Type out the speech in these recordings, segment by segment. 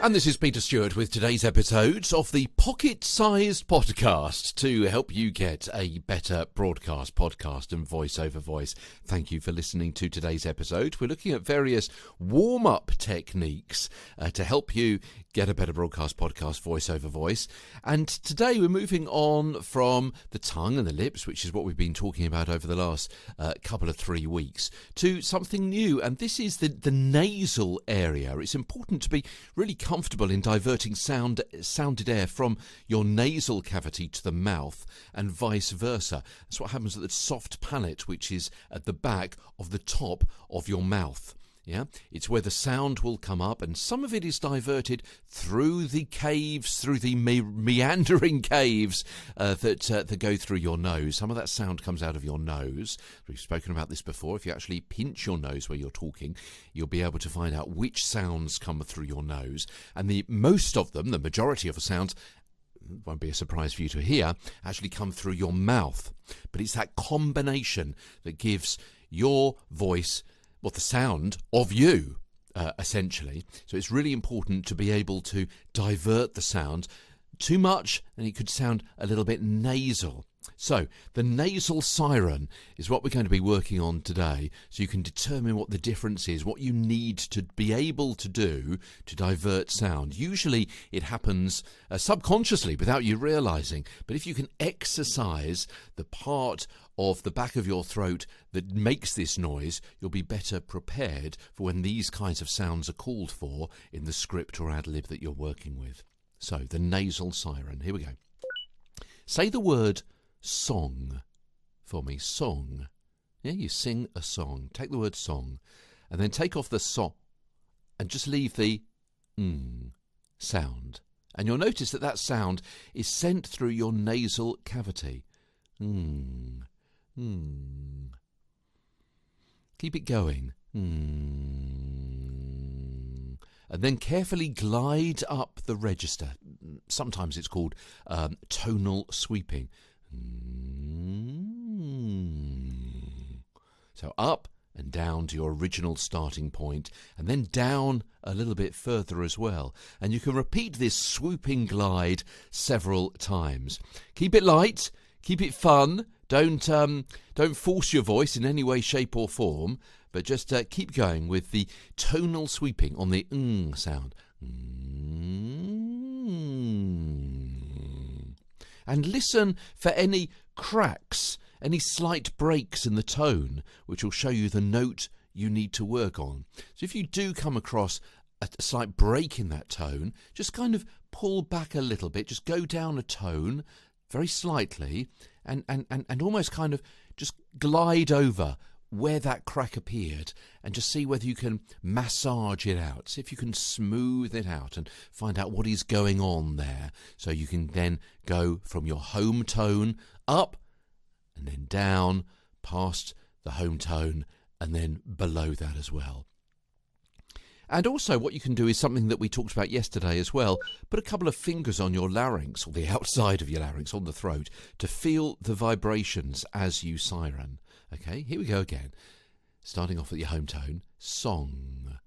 And this is Peter Stewart with today's episode of the pocket-sized podcast to help you get a better broadcast, podcast and voice-over voice. Thank you for listening to today's episode. We're looking at various warm-up techniques to help you get a better broadcast, podcast, voice-over voice. And today we're moving on from the tongue and the lips, which is what we've been talking about over the last couple of 3 weeks, to something new. And this is the nasal area. It's important to be really comfortable in diverting sounded air from your nasal cavity to the mouth and vice versa. That's what happens at the soft palate, which is at the back of the top of your mouth. Yeah, it's where the sound will come up, and some of it is diverted through the caves, through the meandering caves that go through your nose. Some of that sound comes out of your nose. We've spoken about this before. If you actually pinch your nose where you're talking, you'll be able to find out which sounds come through your nose. And most of them, the majority of the sounds, won't be a surprise for you to hear, actually come through your mouth. But it's that combination that gives your voice the sound of you, essentially. So it's really important to be able to divert the sound. Too much, and it could sound a little bit nasal. So the nasal siren is what we're going to be working on today, so you can determine what the difference is, what you need to be able to do to divert sound. Usually it happens subconsciously without you realizing, but if you can exercise the part of the back of your throat that makes this noise, you'll be better prepared for when these kinds of sounds are called for in the script or ad-lib that you're working with. So, the nasal siren. Here we go. Say the word song for me. Song. Yeah, you sing a song. Take the word song and then take off the so and just leave the sound. And you'll notice that sound is sent through your nasal cavity. Keep it going. And then carefully glide up the register. Sometimes it's called tonal sweeping. So up and down to your original starting point, and then down a little bit further as well. And you can repeat this swooping glide several times. Keep it light, keep it fun. Don't force your voice in any way, shape or form, but just keep going with the tonal sweeping on the sound. And listen for any cracks, any slight breaks in the tone, which will show you the note you need to work on. So if you do come across a slight break in that tone, just kind of pull back a little bit, just go down a tone very slightly, and almost kind of just glide over where that crack appeared and just see whether you can massage it out. See if you can smooth it out and find out what is going on there. So you can then go from your home tone up and then down past the home tone and then below that as well. And also what you can do is something that we talked about yesterday as well. Put a couple of fingers on your larynx, or the outside of your larynx, on the throat, to feel the vibrations as you siren. Okay, here we go again. Starting off with your home tone. Song.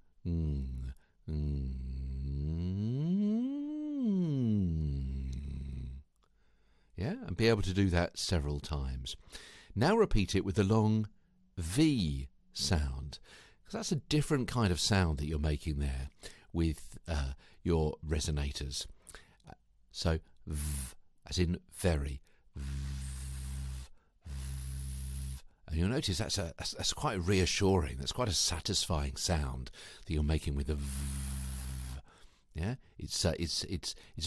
Yeah, and be able to do that several times. Now repeat it with the long V sound. Because that's a different kind of sound that you're making there with your resonators. So, v, as in very. V, and you'll notice that's quite reassuring. That's quite a satisfying sound that you're making with the v. Yeah, it's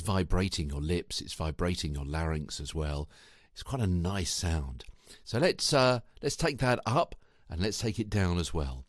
vibrating your lips. It's vibrating your larynx as well. It's quite a nice sound. So let's take that up and let's take it down as well.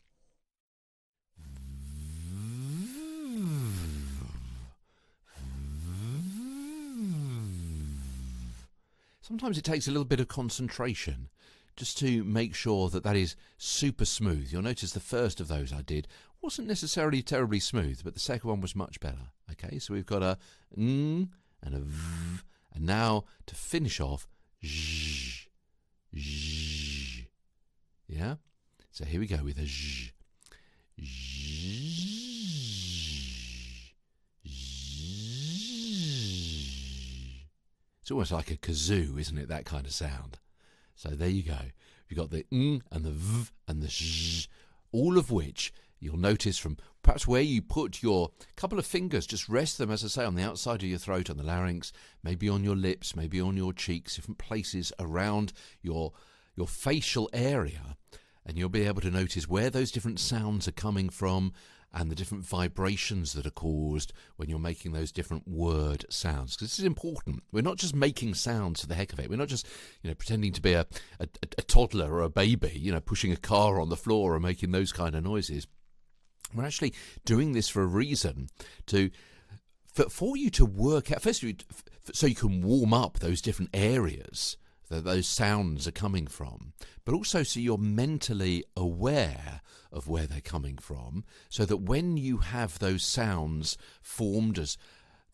Sometimes it takes a little bit of concentration just to make sure that is super smooth. You'll notice the first of those I did wasn't necessarily terribly smooth, but the second one was much better. Okay, so we've got a and a v, and now to finish off, zh, zh. Yeah? So here we go with a zh. Zh, zh. It's almost like a kazoo, isn't it? That kind of sound. So there you go. You've got the ng and the v and the zh, all of which you'll notice from perhaps where you put your couple of fingers, just rest them, as I say, on the outside of your throat, on the larynx, maybe on your lips, maybe on your cheeks, different places around your facial area, and you'll be able to notice where those different sounds are coming from and the different vibrations that are caused when you're making those different word sounds. Because this is important. We're not just making sounds for the heck of it. We're not just, pretending to be a toddler or a baby, pushing a car on the floor or making those kind of noises. We're actually doing this for a reason, for you to work out, firstly, so you can warm up those different areas that those sounds are coming from, but also so you're mentally aware of where they're coming from, so that when you have those sounds that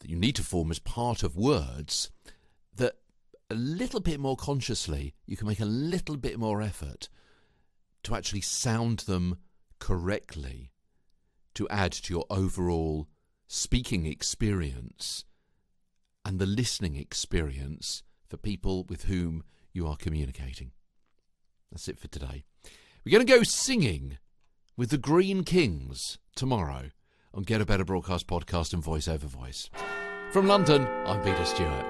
you need to form as part of words, that a little bit more consciously you can make a little bit more effort to actually sound them correctly, to add to your overall speaking experience and the listening experience for people with whom you are communicating. That's it for today. We're going to go singing with the Green Kings tomorrow on Get a Better Broadcast Podcast and Voice Over Voice. From London, I'm Peter Stewart.